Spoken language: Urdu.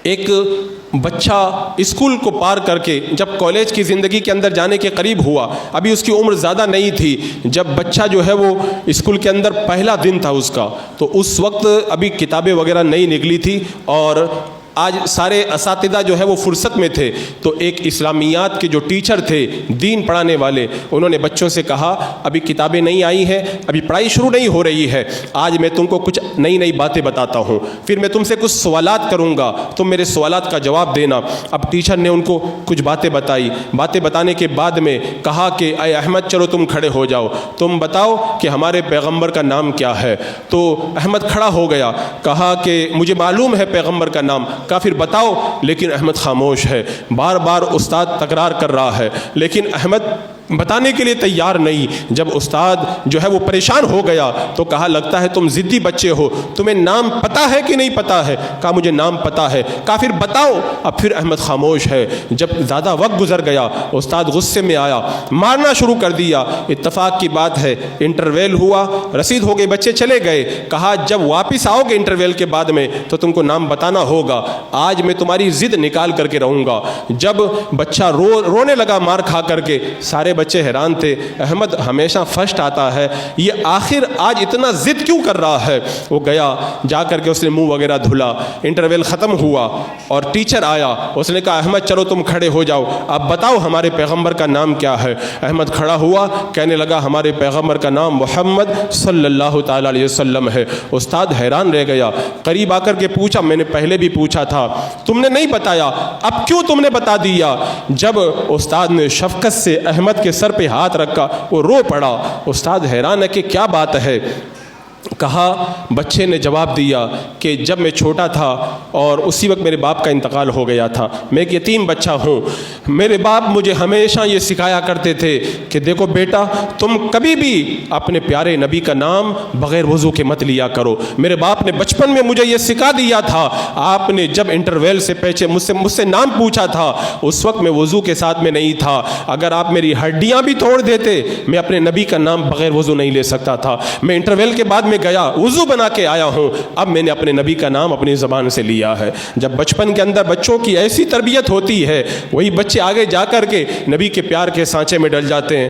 ایک بچہ اسکول کو پار کر کے جب کالج کی زندگی کے اندر جانے کے قریب ہوا، ابھی اس کی عمر زیادہ نہیں تھی، جب بچہ جو ہے وہ اسکول کے اندر پہلا دن تھا اس کا، تو اس وقت ابھی کتابیں وغیرہ نہیں نکلی تھی اور آج سارے اساتذہ جو ہے وہ فرصت میں تھے، تو ایک اسلامیات کے جو ٹیچر تھے، دین پڑھانے والے، انہوں نے بچوں سے کہا ابھی کتابیں نہیں آئی ہیں، ابھی پڑھائی شروع نہیں ہو رہی ہے، آج میں تم کو کچھ نئی نئی باتیں بتاتا ہوں، پھر میں تم سے کچھ سوالات کروں گا، تم میرے سوالات کا جواب دینا۔ اب ٹیچر نے ان کو کچھ باتیں بتائی، باتیں بتانے کے بعد میں کہا کہ اے احمد چلو تم کھڑے ہو جاؤ، تم بتاؤ کہ ہمارے پیغمبر کا نام کیا ہے۔ تو احمد کھڑا ہو گیا، کہا کہ مجھے معلوم ہے پیغمبر کا نام، کہا پھر بتاؤ، لیکن احمد خاموش ہے، بار بار استاد تکرار کر رہا ہے، لیکن احمد بتانے کے لیے تیار نہیں۔ جب استاد جو ہے وہ پریشان ہو گیا تو کہا لگتا ہے تم ضدی بچے ہو، تمہیں نام پتہ ہے کہ نہیں پتہ ہے؟ کہا مجھے نام پتہ ہے۔ کہا پھر بتاؤ۔ اب پھر احمد خاموش ہے۔ جب زیادہ وقت گزر گیا، استاد غصے میں آیا، مارنا شروع کر دیا۔ اتفاق کی بات ہے انٹرویل ہوا، رسید ہو گئی، بچے چلے گئے۔ کہا جب واپس آؤ گے انٹرویل کے بعد میں تو تم کو نام بتانا ہوگا، آج میں تمہاری ضد نکال کر کے رہوں گا۔ جب بچہ رونے لگا مار کھا کر کے، سارے بچے حیران تھے، احمد ہمیشہ فرسٹ آتا ہے، یہ آخر آج اتنا ضد کیوں کر رہا ہے؟ وہ گیا، جا کر کے اس نے منہ وغیرہ دھلا، انٹرویل ختم ہوا اور ٹیچر آیا، اس نے کہا احمد چلو تم کھڑے ہو جاؤ، اب بتاؤ ہمارے پیغمبر کا نام کیا ہے؟ احمد کھڑا ہوا، کہنے لگا ہمارے پیغمبر کا نام محمد صلی اللہ تعالی علیہ وسلم ہے۔ استاد حیران رہ گیا، قریب آ کر کے پوچھا میں نے پہلے بھی پوچھا تھا، تم نے نہیں بتایا، اب کیوں تم نے بتا دیا؟ جب استاد نے شفقت سے احمد کے سر پہ ہاتھ رکھا، وہ رو پڑا۔ استاد حیران ہے کہ کیا بات ہے؟ کہا بچے نے جواب دیا کہ جب میں چھوٹا تھا اور اسی وقت میرے باپ کا انتقال ہو گیا تھا، میں ایک یتیم بچہ ہوں، میرے باپ مجھے ہمیشہ یہ سکھایا کرتے تھے کہ دیکھو بیٹا تم کبھی بھی اپنے پیارے نبی کا نام بغیر وضو کے مت لیا کرو۔ میرے باپ نے بچپن میں مجھے یہ سکھا دیا تھا، آپ نے جب انٹرویل سے پہلے مجھ سے نام پوچھا تھا اس وقت میں وضو کے ساتھ میں نہیں تھا، اگر آپ میری ہڈیاں بھی توڑ دیتے میں اپنے نبی کا نام بغیر وضو نہیں لے سکتا تھا۔ میں انٹرویل کے بعد میں گیا، وضو بنا کے آیا ہوں، اب میں نے اپنے نبی کا نام اپنی زبان سے لیا ہے۔ جب بچپن کے اندر بچوں کی ایسی تربیت ہوتی ہے، وہی بچے آگے جا کر کے نبی کے پیار کے سانچے میں ڈل جاتے ہیں۔